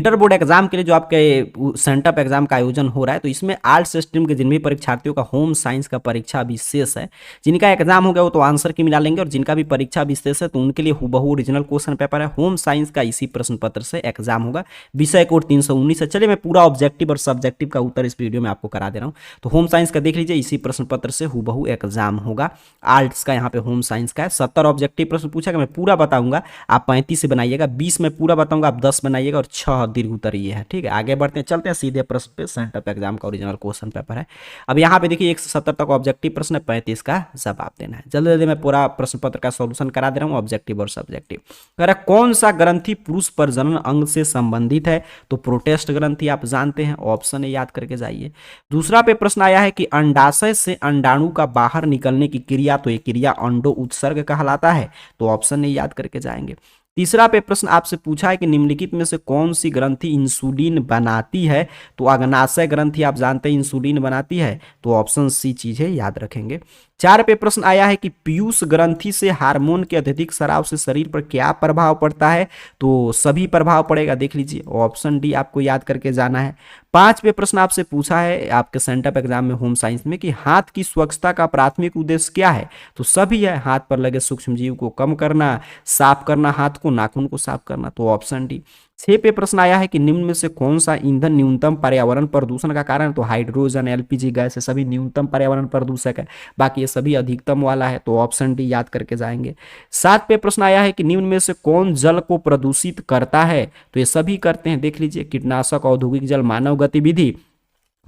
Inter board exam के लिए जो आपके सेंटअप एग्जाम का आयोजन हो रहा है, तो इसमें आर्ट्स स्ट्रीम के जिन भी परीक्षार्थियों का होम साइंस का परीक्षा विशेष है, जिनका एग्जाम हो गया वो तो आंसर की मिला लेंगे, और जिनका भी परीक्षा विशेष है तो उनके लिए हुबहू ओरिजिनल क्वेश्चन पेपर है। होम साइंस का इसी प्रश्न पत्र से एग्जाम होगा, विषय कोड 319 है। चलिए मैं पूरा ऑब्जेक्टिव और सब्जेक्टिव का उत्तर इस वीडियो में आपको करा दे रहा हूँ। तो होम साइंस का देख लीजिए, इसी प्रश्न पत्र से हुबहू एग्जाम होगा। आर्ट्स का यहाँ पे होम साइंस का है। 70 ऑब्जेक्टिव प्रश्न पूछा, मैं पूरा बताऊंगा, आप 35 से बनाइएगा, 20 में पूरा बताऊंगा, आप 10 बनाइएगा, और 6 दीर्घ उत्तर ये है। ठीक है, आगे बढ़ते हैं, चलते हैं सीधे प्रश्न पे। सेंटअप एग्जाम का ओरिजिनल क्वेश्चन पेपर है। अब यहाँ पे देखिए 170 तक ऑब्जेक्टिव प्रश्न है, 35 का जवाब देना है। जल्दी जल्दी मैं पूरा प्रश्न पत्र का सॉल्यूशन करा दे रहा हूँ, ऑब्जेक्टिव और सब्जेक्टिव। कह रहा कौन सा ग्रंथि पुरुष प्रजनन अंग से संबंधित है, तो प्रोटेस्ट ग्रंथि आप जानते हैं, ऑप्शन ए याद करके जाइए। दूसरा पे प्रश्न आया है कि अंडाशय से अंडाणु का बाहर निकलने की क्रिया, तो ये क्रिया अंडो उत्सर्ग कहलाता है, तो ऑप्शन ए याद करके जाएंगे। तीसरा पे प्रश्न आपसे पूछा है कि निम्नलिखित में से कौन सी ग्रंथि इंसुलिन बनाती है, तो अग्नाशय ग्रंथि आप जानते हैं इंसुलिन बनाती है, तो ऑप्शन सी चीजें याद रखेंगे। 4 पे प्रश्न आया है कि पीयूष ग्रंथि से हार्मोन के अत्यधिक स्राव से शरीर पर क्या प्रभाव पड़ता है, तो सभी प्रभाव पड़ेगा, देख लीजिए, ऑप्शन डी आपको याद करके जाना है। 5 पे प्रश्न आपसे पूछा है आपके सेंटअप एग्जाम में होम साइंस में कि हाथ की स्वच्छता का प्राथमिक उद्देश्य क्या है, तो सभी है, हाथ पर लगे सूक्ष्म जीव को कम करना, साफ करना हाथ को, नाखून को साफ करना, तो ऑप्शन डी। 6 पे प्रश्न आया है कि निम्न में से कौन सा ईंधन न्यूनतम पर्यावरण प्रदूषण का कारण, तो हाइड्रोजन, एलपीजी गैस है, सभी न्यूनतम पर्यावरण प्रदूषक है, बाकी ये सभी अधिकतम वाला है, तो ऑप्शन डी याद करके जाएंगे। 7 पे प्रश्न आया है कि निम्न में से कौन जल को प्रदूषित करता है, तो ये सभी करते हैं, देख लीजिए, कीटनाशक, औद्योगिक जल, मानव गतिविधि,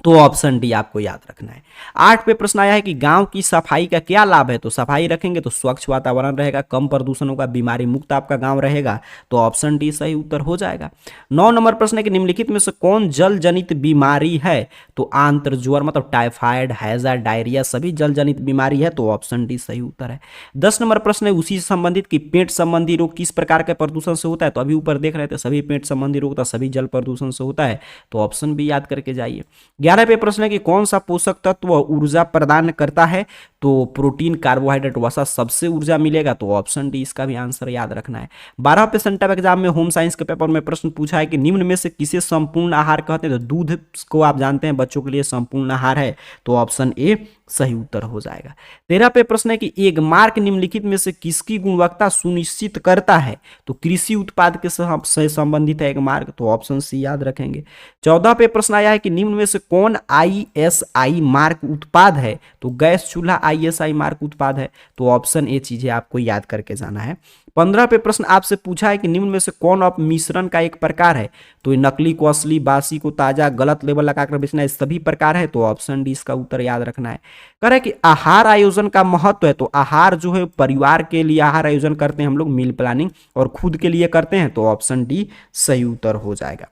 तो ऑप्शन डी आपको याद रखना है। 8 पे प्रश्न आया है कि गांव की सफाई का क्या लाभ है, तो सफाई रखेंगे तो स्वच्छ वातावरण रहेगा, कम प्रदूषण होगा, बीमारी मुक्त आपका गांव रहेगा, तो ऑप्शन डी सही उत्तर हो जाएगा। 9 नंबर प्रश्न है कि निम्नलिखित में से कौन जल जनित बीमारी है, तो आंत्र ज्वर मतलब टाइफाइड, हैजा, डायरिया सभी जल जनित बीमारी है, तो ऑप्शन डी सही उत्तर है। 10 नंबर प्रश्न है उसी से संबंधित कि पेट संबंधी रोग किस प्रकार के प्रदूषण से होता है, तो अभी ऊपर देख रहे थे सभी पेट संबंधी रोग सभी जल प्रदूषण से होता है, तो ऑप्शन बी याद करके जाइए। 11 पे प्रश्न है कि कौन सा पोषक तत्व ऊर्जा प्रदान करता है, तो प्रोटीन, कार्बोहाइड्रेट, वसा सबसे ऊर्जा मिलेगा, तो ऑप्शन डी इसका भी आंसर याद रखना है। 12 पे सेंटअप एग्जाम में होम साइंस के पेपर में प्रश्न पूछा है कि निम्न में से किसे संपूर्ण आहार कहते हैं, तो दूध को आप जानते हैं बच्चों के लिए संपूर्ण आहार है, तो ऑप्शन ए सही उत्तर हो जाएगा। 13 पे प्रश्न है कि एक मार्क निम्नलिखित में से किसकी गुणवत्ता सुनिश्चित करता है, तो कृषि उत्पाद के से संबंधित है एक मार्क, तो ऑप्शन सी याद रखेंगे। 14 पे प्रश्न आया है कि निम्न में से कौन ISI मार्क उत्पाद है, तो गैस चूल्हा ISI मार्क उत्पाद है, तो ऑप्शन ए चीजें आपको याद करके जाना है। 15 पे प्रश्न आपसे पूछा है कि निम्न में से कौन अब मिश्रण का एक प्रकार है, तो नकली को असली, बासी को ताजा, गलत लेबल लगाकर बेचना, ये सभी प्रकार है, तो ऑप्शन डी इसका उत्तर याद रखना है। कह रहे कि आहार आयोजन का महत्व है, तो आहार जो है परिवार के लिए आहार आयोजन करते हैं हम लोग, मील प्लानिंग, और खुद के लिए करते हैं, तो ऑप्शन डी सही उत्तर हो जाएगा।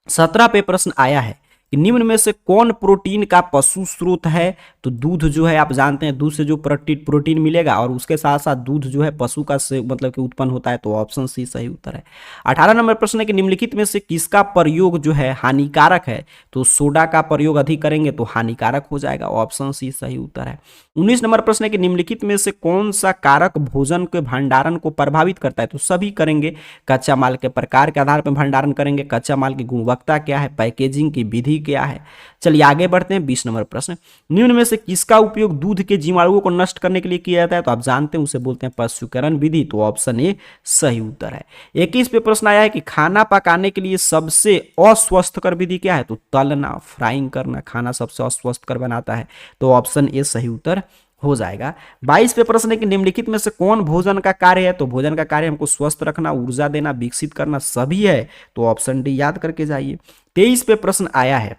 17 पे प्रश्न आया है कि निम्न में से कौन प्रोटीन का पशु स्रोत है, तो दूध जो है आप जानते हैं दूध से जो प्रोटीन मिलेगा, और उसके साथ साथ दूध जो है पशु का से मतलब कि उत्पन्न होता है, तो ऑप्शन सी सही उत्तर है। 18 नंबर प्रश्न है कि निम्नलिखित में से किसका प्रयोग जो है हानिकारक है, तो सोडा का प्रयोग अधिक करेंगे तो हानिकारक हो जाएगा, ऑप्शन सी सही उत्तर है। 19 नंबर प्रश्न है कि निम्नलिखित में से कौन सा कारक भोजन के भंडारण को प्रभावित करता है, तो सभी करेंगे, कच्चा माल के प्रकार के आधार पर भंडारण करेंगे, कच्चा माल की गुणवत्ता क्या है, पैकेजिंग की विधि क्या है। चलिए आगे बढ़ते हैं। 20 नंबर प्रश्न, निम्न में से किसका उपयोग दूध के जीवाणुओं को नष्ट करने के लिए किया जाता है, तो आप जानते हैं उसे बोलते हैं पशुकरण विधि, तो ऑप्शन ए सही उत्तर है। 21 पे प्रश्न आया है कि खाना पकाने के लिए सबसे अस्वस्थकर विधि क्या है, तो तलना, फ्राइंग करना खाना सबसे अस्वस्थकर बनाता है, तो ऑप्शन ए सही उत्तर हो जाएगा। 22 पे प्रश्न है कि निम्नलिखित में से कौन भोजन का कार्य है, तो भोजन का कार्य हमको स्वस्थ रखना, ऊर्जा देना, विकसित करना सभी है, तो ऑप्शन डी याद करके जाइए। 23 पे प्रश्न आया है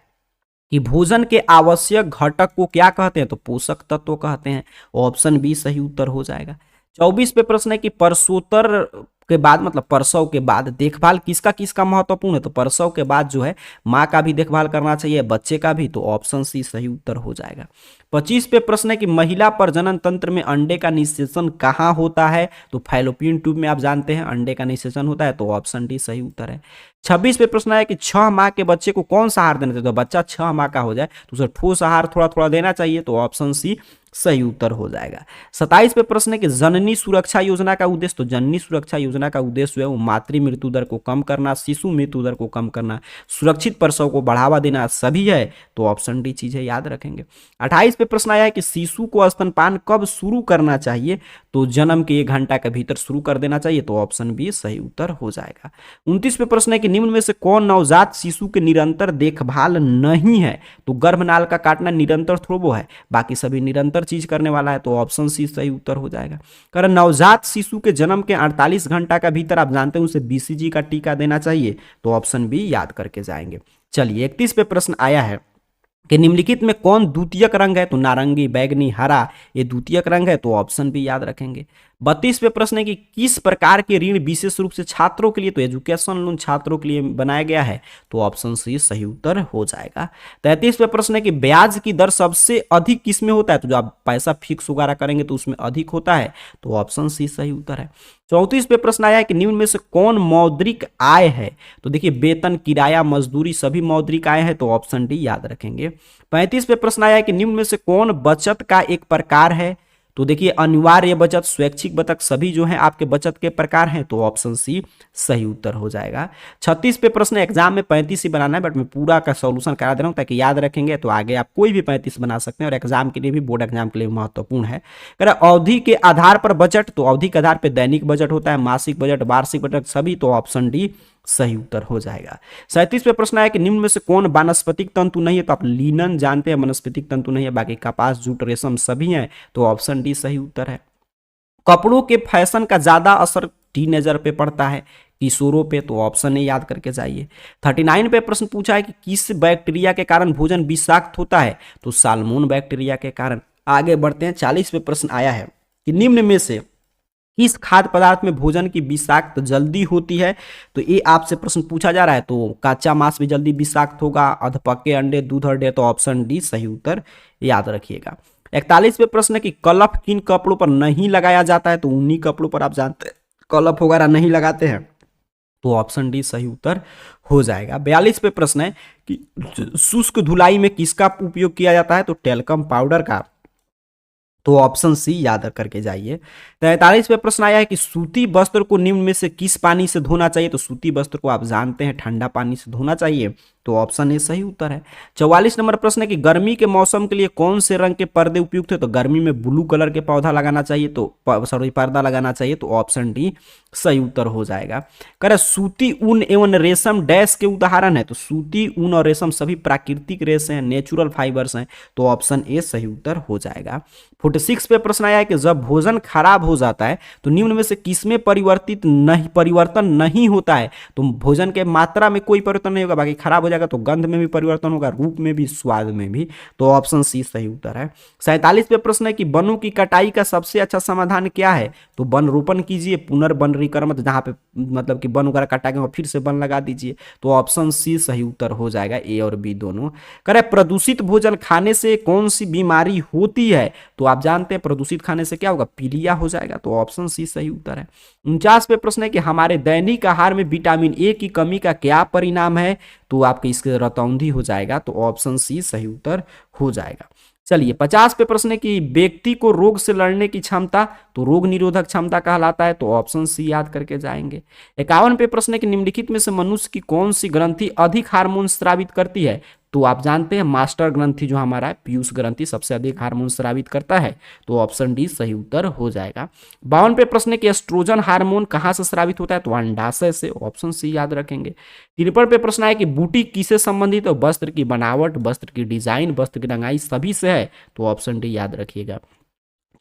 कि भोजन के आवश्यक घटक को क्या कहते हैं, तो पोषक तत्व कहते हैं, ऑप्शन बी सही उत्तर हो जाएगा। 24 पे प्रश्न है कि परसोत्तर के बाद मतलब प्रसव के बाद देखभाल किसका किसका महत्वपूर्ण है, तो प्रसव के बाद जो है माँ का भी देखभाल करना चाहिए, बच्चे का भी, तो ऑप्शन सी सही उत्तर हो जाएगा। 25 पे प्रश्न है कि महिला प्रजनन तंत्र में अंडे का निषेचन कहाँ होता है, तो फैलोपियन ट्यूब में आप जानते हैं अंडे का निषेचन होता है, तो ऑप्शन डी सही उत्तर है। 26 पे प्रश्न आया कि 6 माह के बच्चे को कौन सा आहार देना चाहिए, तो बच्चा 6 माह का हो जाए तो उसे ठोस आहार थोड़ा थोड़ा देना चाहिए, तो ऑप्शन सी सही उत्तर हो जाएगा। 27 पे प्रश्न है कि जननी सुरक्षा योजना का उद्देश्य, तो जननी सुरक्षा योजना का उद्देश्य जो है वो मातृ मृत्यु दर को कम करना, शिशु मृत्यु दर को कम करना, सुरक्षित प्रसव को बढ़ावा देना सभी है, तो ऑप्शन डी चीज है, याद रखेंगे। 28 पे प्रश्न आया है कि शिशु को स्तनपान कब शुरू करना चाहिए, तो जन्म के 1 घंटा के भीतर शुरू कर देना चाहिए, तो ऑप्शन बी सही उत्तर हो जाएगा। 29 पे प्रश्न है कि निम्न में से कौन नवजात शिशु के निरंतर देखभाल नहीं है, तो गर्भनाल का काटना निरंतर थ्रोबो है, बाकी सभी निरंतर चीज करने वाला है, तो ऑप्शन सी सही उत्तर हो जाएगा। कारण नवजात शिशु के जन्म के 48 घंटा का भीतर आप जानते हैं उसे बीसीजी का टीका देना चाहिए, तो ऑप्शन बी याद करके जाएंगे। चलिए 31 पे प्रश्न आया है कि निम्नलिखित में कौन द्वितीयक रंग है, तो नारंगी, बैगनी, हरा ये द्वितीयक रंग है, तो ऑप्शन भी याद रखेंगे। 32 पे प्रश्न है कि किस प्रकार के ऋण विशेष रूप से छात्रों के लिए, तो एजुकेशन लोन छात्रों के लिए बनाया गया है, तो ऑप्शन सी सही उत्तर हो जाएगा। 33 पे प्रश्न है कि ब्याज की दर सबसे अधिक किस में होता है, तो जो आप पैसा फिक्स वगैरह करेंगे तो उसमें अधिक होता है, तो ऑप्शन सी सही उत्तर है। 34 पे प्रश्न आया है कि निम्न में से कौन मौद्रिक आय है, तो देखिए वेतन, किराया, मजदूरी सभी मौद्रिक आय है, तो ऑप्शन डी याद रखेंगे। 35 पे प्रश्न आया है कि निम्न में से कौन बचत का एक प्रकार है, तो देखिए अनिवार्य बचत, स्वैच्छिक बचत सभी जो है आपके बचत के प्रकार हैं, तो ऑप्शन सी सही उत्तर हो जाएगा। 36 पे प्रश्न एग्जाम में 35 ही बनाना है, बट मैं पूरा का सॉल्यूशन करा दे रहा हूं ताकि याद रखेंगे, तो आगे आप कोई भी 35 बना सकते हैं और एग्जाम के लिए भी, बोर्ड एग्जाम के लिए महत्वपूर्ण है। अवधि के आधार पर बजट, तो अवधि के आधार पर दैनिक बजट होता है, मासिक बजट, वार्षिक बजट सभी, तो ऑप्शन डी सही उत्तर हो जाएगा। 37 पे प्रश्न आया कि निम्न में से कौन वानस्पतिक तंतु नहीं है, तो आप लिनन जानते हैं वनस्पतिक तंतु नहीं है, बाकी कपास, जूट, रेशम सभी हैं, तो ऑप्शन डी सही उत्तर है। कपड़ों के फैशन का ज्यादा असर टीनेजर पे पड़ता है, किशोरों पे, तो ऑप्शन ए याद करके जाइए। 39 पे प्रश्न पूछा है कि किस बैक्टीरिया के कारण भोजन विषाक्त होता है, तो साल्मोन बैक्टीरिया के कारण। आगे बढ़ते हैं, 40 पे प्रश्न आया है कि निम्न में से किस खाद्य पदार्थ में भोजन की विषाक्त जल्दी होती है, तो ये आपसे प्रश्न पूछा जा रहा है, तो कच्चा मांस भी जल्दी विषाक्त होगा, अधपके अंडे, दूध और डे, तो ऑप्शन डी सही उत्तर याद रखिएगा। 41 पे प्रश्न है कि कलफ किन कपड़ों पर नहीं लगाया जाता है, तो उन्हीं कपड़ों पर आप जानते हैं कलफ वगैरह नहीं लगाते हैं, तो ऑप्शन डी सही उत्तर हो जाएगा। 42 पे प्रश्न है कि शुष्क धुलाई में किसका उपयोग किया जाता है, तो टेल्कम पाउडर का, तो ऑप्शन सी याद करके जाइए। 43 पे प्रश्न आया है कि सूती वस्त्र को निम्न में से किस पानी से धोना चाहिए, तो सूती वस्त्र को आप जानते हैं ठंडा पानी से धोना चाहिए, तो ऑप्शन ए सही उत्तर है। 44 नंबर प्रश्न है कि गर्मी के मौसम के लिए कौन से रंग के पर्दे उपयुक्त है, तो गर्मी में ब्लू कलर के पौधा लगाना चाहिए, तो पर्दा लगाना चाहिए, तो ऑप्शन डी सही उत्तर हो जाएगा। कह सूती ऊन एवं रेशम डैश के उदाहरण है, तो सूती ऊन और रेशम सभी प्राकृतिक रेशे हैं, नेचुरल फाइबर्स हैं, तो ऑप्शन ए सही उत्तर हो जाएगा। 46 पे प्रश्न आया है कि जब भोजन खराब हो जाता है तो निम्न में से किसमें परिवर्तन नहीं होता है, तो भोजन के मात्रा में कोई परिवर्तन नहीं होगा, बाकी खराब हो जाएगा तो गंध में भी परिवर्तन होगा, रूप में भी, स्वाद में भी, तो ऑप्शन सी सही उत्तर है। 47 पे प्रश्न है कि वनों की कटाई का सबसे अच्छा समाधान क्या है, तो वन रोपण कीजिए, पुनर्वनीकरण, जहां पे मतलब कि वन वगैरह कटा गया फिर से वन लगा दीजिए, तो ऑप्शन सी सही उत्तर हो जाएगा, ए और बी दोनों। करें प्रदूषित भोजन खाने से कौन सी बीमारी होती है, तो आप जानते हैं प्रदूषित खाने से क्या होगा, पीलिया हो जाएगा, तो ऑप्शन सी सही उत्तर है। 49 पे प्रश्न है कि हमारे दैनिक आहार में विटामिन ए की कमी का क्या परिणाम है, तो आपके इसके रतौंधी हो जाएगा, तो ऑप्शन सी सही उत्तर हो जाएगा। चलिए 50 पे प्रश्न है कि व्यक्ति को रोग से लड़ने की क्षमता, तो रोग निरोधक क्षमता कहलाता है, तो ऑप्शन सी याद करके जाएंगे। 51 पे प्रश्न है कि निम्नलिखित में से मनुष्य की कौन सी ग्रंथि अधिक हार्मोन स्रावित करती है, तो आप जानते हैं मास्टर ग्रंथि जो हमारा है पीयूष ग्रंथि सबसे अधिक हार्मोन स्रावित करता है, तो ऑप्शन डी सही उत्तर हो जाएगा। 52 पे प्रश्न है कि एस्ट्रोजन हार्मोन कहां से स्रावित होता है, तो अंडाशय से, ऑप्शन सी याद रखेंगे। 53 पे प्रश्न है कि बूटी किससे संबंधित है, वस्त्र की बनावट, वस्त्र की डिजाइन, वस्त्र की रंगाई सभी से है, तो ऑप्शन डी याद रखिएगा।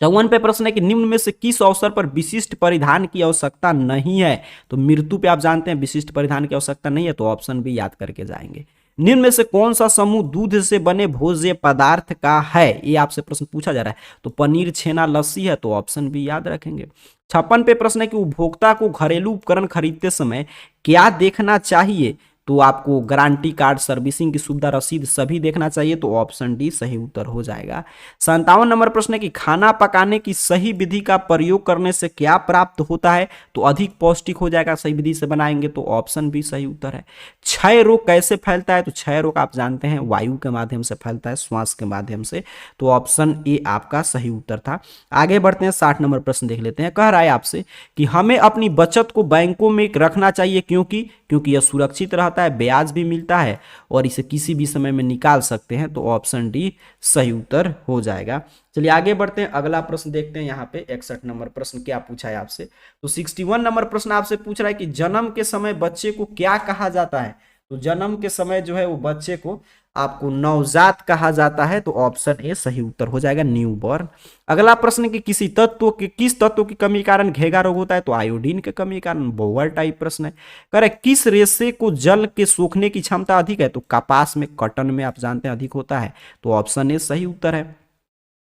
54 पे प्रश्न है कि निम्न में से किस अवसर पर विशिष्ट परिधान की आवश्यकता नहीं है, तो मृत्यु पे आप जानते हैं विशिष्ट परिधान की आवश्यकता नहीं है, तो ऑप्शन बी याद करके जाएंगे। निम्न में से कौन सा समूह दूध से बने भोज्य पदार्थ का है, ये आपसे प्रश्न पूछा जा रहा है, तो पनीर, छेना, लस्सी है, तो ऑप्शन बी याद रखेंगे। 56 पे प्रश्न है कि उपभोक्ता को घरेलू उपकरण खरीदते समय क्या देखना चाहिए, तो आपको गारंटी कार्ड, सर्विसिंग की सुविधा, रसीद सभी देखना चाहिए, तो ऑप्शन डी सही उत्तर हो जाएगा। 57 नंबर प्रश्न है कि खाना पकाने की सही विधि का प्रयोग करने से क्या प्राप्त होता है, तो अधिक पौष्टिक हो जाएगा सही विधि से बनाएंगे, तो ऑप्शन बी सही उत्तर है। क्षय रोग कैसे फैलता है, तो क्षय रोग आप जानते हैं वायु के माध्यम से फैलता है, श्वास के माध्यम से, तो ऑप्शन ए आपका सही उत्तर था। आगे बढ़ते हैं, 60 नंबर प्रश्न देख लेते हैं। कह रहा है आपसे कि हमें अपनी बचत को बैंकों में रखना चाहिए, क्योंकि यह सुरक्षित रहता है, ब्याज भी मिलता है और इसे किसी भी समय में निकाल सकते हैं, तो ऑप्शन डी सही उत्तर हो जाएगा। चलिए आगे बढ़ते हैं, अगला प्रश्न देखते हैं। यहाँ पे 61 नंबर प्रश्न क्या पूछा है आपसे, तो 61 नंबर प्रश्न आपसे पूछ रहा है कि जन्म के समय बच्चे को क्या कहा जाता है, तो जन्म के समय जो है वो बच्चे को आपको नवजात कहा जाता है, तो ऑप्शन ए सही उत्तर हो जाएगा, न्यू बॉर्न। अगला प्रश्न कि किस तत्व की कमी के कारण घेगा रोग होता है, तो आयोडीन के कमी के कारण, बोवर टाइप प्रश्न है। कह रहे किस रेशे को जल के सोखने की क्षमता अधिक है, तो कपास में, कॉटन में आप जानते हैं अधिक होता है, तो ऑप्शन ए सही उत्तर है।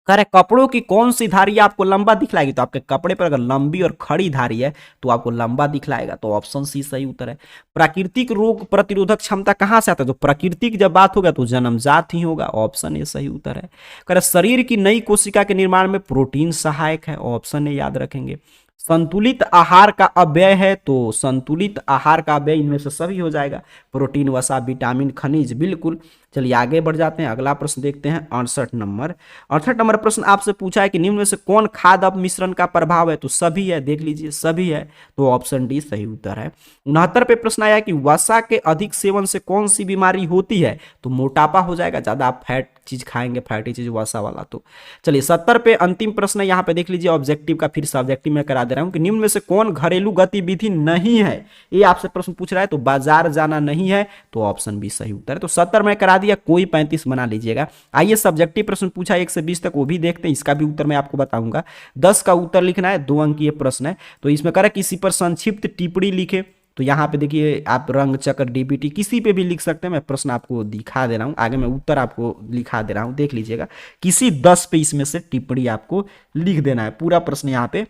कह रहे कपड़ों की कौन सी धारी आपको लंबा दिखलाएगी, तो आपके कपड़े पर अगर लंबी और खड़ी धारी है तो आपको लंबा दिखलाएगा, तो ऑप्शन सी सही उत्तर है। प्राकृतिक रोग प्रतिरोधक क्षमता कहां से आता है, तो प्राकृतिक जब बात होगा तो जन्मजात ही होगा, ऑप्शन ए सही उत्तर है। कह रहे शरीर की नई कोशिका के निर्माण में प्रोटीन सहायक है, ऑप्शन ए याद रखेंगे। संतुलित आहार का अव्यय है, तो संतुलित आहार का अव्यय इनमें से सभी हो जाएगा, प्रोटीन, वसा, विटामिन, खनिज, बिल्कुल। चलिए आगे बढ़ जाते हैं, अगला प्रश्न देखते हैं 68 नंबर प्रश्न आपसे पूछा है कि निम्न में से कौन खाद्य अपमिश्रण का प्रभाव है, तो सभी है, देख लीजिए सभी है, तो ऑप्शन डी सही उत्तर है। 69 पे प्रश्न आया कि वसा के अधिक सेवन से कौन सी बीमारी होती है, तो मोटापा हो जाएगा, ज्यादा आप फैट चीज खाएंगे, फैटी चीज वसा वाला, तो चलिए 70 पे अंतिम प्रश्न है, यहाँ पे देख लीजिए ऑब्जेक्टिव का, फिर सब्जेक्टिव में करा दे रहा हूं कि निम्न में से कौन घरेलू गतिविधि नहीं है, ये आपसे प्रश्न पूछ रहा है, तो बाजार जाना नहीं है, तो ऑप्शन बी सही उत्तर है। तो 70 में करा दिया, कोई 35 बना लीजिएगा। आइए सब्जेक्टिव प्रश्न पूछा 1 से 20 तक, वो भी देखते हैं, इसका भी उत्तर मैं आपको बताऊंगा। 10 का उत्तर लिखना है, 2 अंक ये प्रश्न है, तो इसमें कह रहा है किसी पर संक्षिप्त टिप्पणी लिखे, तो यहाँ पे देखिए आप रंग चक्र, डीबीटी किसी पे भी लिख सकते हैं, मैं प्रश्न आपको दिखा दे रहा हूँ, आगे मैं उत्तर आपको लिखा दे रहा हूँ, देख लीजिएगा। किसी 10 पे इसमें से टिप्पणी आपको लिख देना है, पूरा प्रश्न यहाँ पे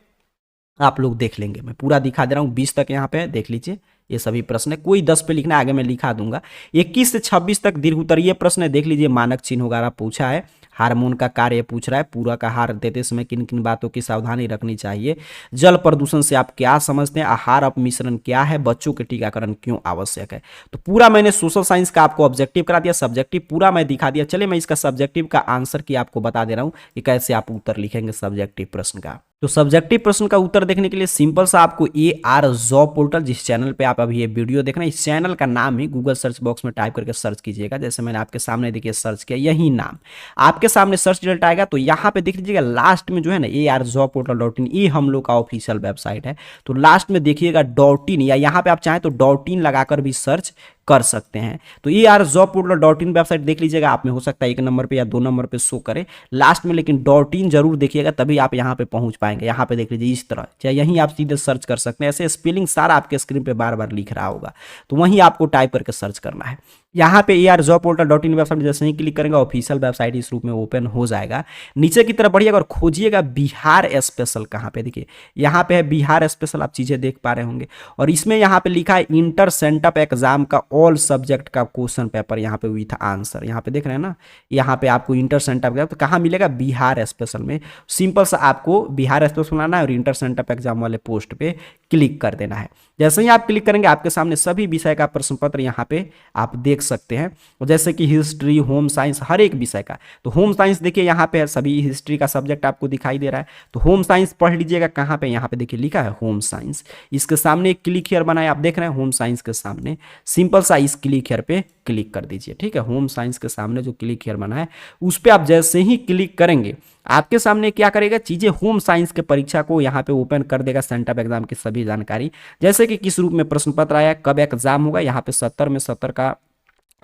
आप लोग देख लेंगे, मैं पूरा दिखा दे रहा हूँ, 20 तक यहाँ पे देख लीजिए, ये सभी प्रश्न है, कोई 10 पे लिखना, आगे मैं लिखा दूंगा। 21 से 26 तक दीर्घ उत्तरीय प्रश्न है, देख लीजिए, मानक चिन्ह वगैरह पूछा है, हार्मोन का कार्य पूछ रहा है, पूरा का आहार देते समय किन किन बातों की सावधानी रखनी चाहिए, जल प्रदूषण से आप क्या समझते हैं, आहार अपमिश्रण क्या है, बच्चों के टीकाकरण क्यों आवश्यक है, तो पूरा मैंने सोशल साइंस का आपको ऑब्जेक्टिव करा दिया, सब्जेक्टिव पूरा मैं दिखा दिया। चलिए मैं इसका सब्जेक्टिव का आंसर की आपको बता दे रहा हूं कि कैसे आप उत्तर लिखेंगे सब्जेक्टिव प्रश्न का। तो सब्जेक्टिव प्रश्न का उत्तर देखने के लिए सिंपल सा आपको AR जॉब पोर्टल, जिस चैनल पे आप अभी ये वीडियो देख रहे हैं, इस चैनल का नाम ही गूगल सर्च बॉक्स में टाइप करके सर्च कीजिएगा, जैसे मैंने आपके सामने देखिए सर्च किया, यही नाम आपके सामने सर्च रिजल्ट आएगा, तो यहाँ पे देख लीजिएगा लास्ट में जो है ना ARjobportal.in, ये हम लोग का ऑफिशियल वेबसाइट है, तो लास्ट में देखिएगा .in, या यहाँ पे आप चाहें तो .in लगाकर भी सर्च कर सकते हैं। तो ARjobportal.in वेबसाइट देख लीजिएगा, आप में हो सकता है 1 नंबर पे या 2 नंबर पे शो करे लास्ट में, लेकिन .in जरूर देखिएगा, तभी आप यहाँ पे पहुंच पाएंगे। यहाँ पे देख लीजिए इस तरह, चाहे यहीं आप सीधे सर्च कर सकते हैं, ऐसे स्पेलिंग सारा आपके स्क्रीन पे बार बार लिख रहा होगा, तो वहीं आपको टाइप करके सर्च करना है। यहाँ पे ARjobportal.in वेबसाइट जैसे ही क्लिक करेंगे ऑफिशियल वेबसाइट इस रूप में ओपन हो जाएगा। नीचे की तरफ बढ़िएगा और खोजिएगा बिहार स्पेशल, कहाँ पे देखिए यहाँ पे है बिहार स्पेशल, आप चीजें देख पा रहे होंगे, और इसमें यहाँ पे लिखा है इंटर सेंटअप एग्जाम का ऑल सब्जेक्ट का क्वेश्चन पेपर, यहाँ पे विथ आंसर, यहाँ पे देख रहे हैं ना, यहाँ पे आपको इंटर सेंटअप एग्जाम, तो कहाँ मिलेगा, बिहार स्पेशल में। सिंपल सा आपको बिहार स्पेशल बनाना है और इंटर सेंटअप एग्जाम वाले पोस्ट पे क्लिक कर देना है। जैसे ही आप क्लिक करेंगे आपके सामने सभी विषय का प्रश्न पत्र यहाँ पे आप देख सकते हैं, जैसे कि हिस्ट्री, होम साइंस, हर एक विषय का। तो होम साइंस देखिए यहाँ पे सभी हिस्ट्री का सब्जेक्ट आपको दिखाई दे रहा है, तो होम साइंस पढ़ लीजिएगा, कहाँ पे यहाँ पे देखिए लिखा है होम साइंस, इसके सामने एक क्लिक हियर बना है, आप देख रहे हैं होम साइंस के सामने, सिंपल सा इस क्लिक हियर पे क्लिक कर दीजिए, ठीक है। होम साइंस के सामने जो क्लिक हियर बना है उस पर आप जैसे ही क्लिक करेंगे आपके सामने क्या करेगा, चीजें होम साइंस के परीक्षा को यहाँ पे ओपन कर देगा, सेंटअप एग्जाम की सभी जानकारी, जैसे कि किस रूप में प्रश्न पत्र आया, कब एग्जाम होगा, यहाँ पे 70 में 70 का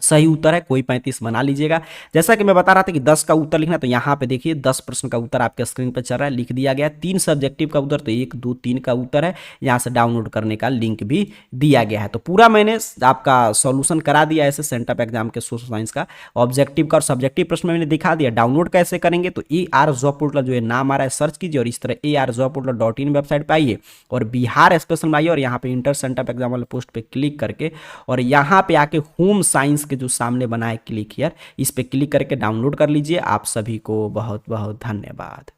सही उत्तर है, कोई 35 बना लीजिएगा। जैसा कि मैं बता रहा था कि 10 का उत्तर लिखना, तो यहाँ पे देखिए 10 प्रश्न का उत्तर आपके स्क्रीन पर चल रहा है, लिख दिया गया। 3 सब्जेक्टिव का उत्तर, तो 1 2 3 का उत्तर है। यहाँ से डाउनलोड करने का लिंक भी दिया गया है। तो पूरा मैंने आपका सॉल्यूशन करा दिया ऐसे सेंटअप एग्जाम के सोशल साइंस का। ऑब्जेक्टिव का और सब्जेक्टिव प्रश्न मैंने दिखा दिया। डाउनलोड कैसे करेंगे, तो AR जॉब पोर्टल जो है नाम आ रहा है, सर्च कीजिए और इस तरह AR-jobportal.in वेबसाइट पे आइए और बिहार स्पेशल में आइए और यहाँ पे इंटर सेंटअप एग्जाम वाले पोस्ट पे क्लिक करके और यहाँ पे आके होम साइंस के जो सामने बना है क्लिक हियर, इस पे क्लिक करके डाउनलोड कर लीजिए। आप सभी को बहुत बहुत धन्यवाद।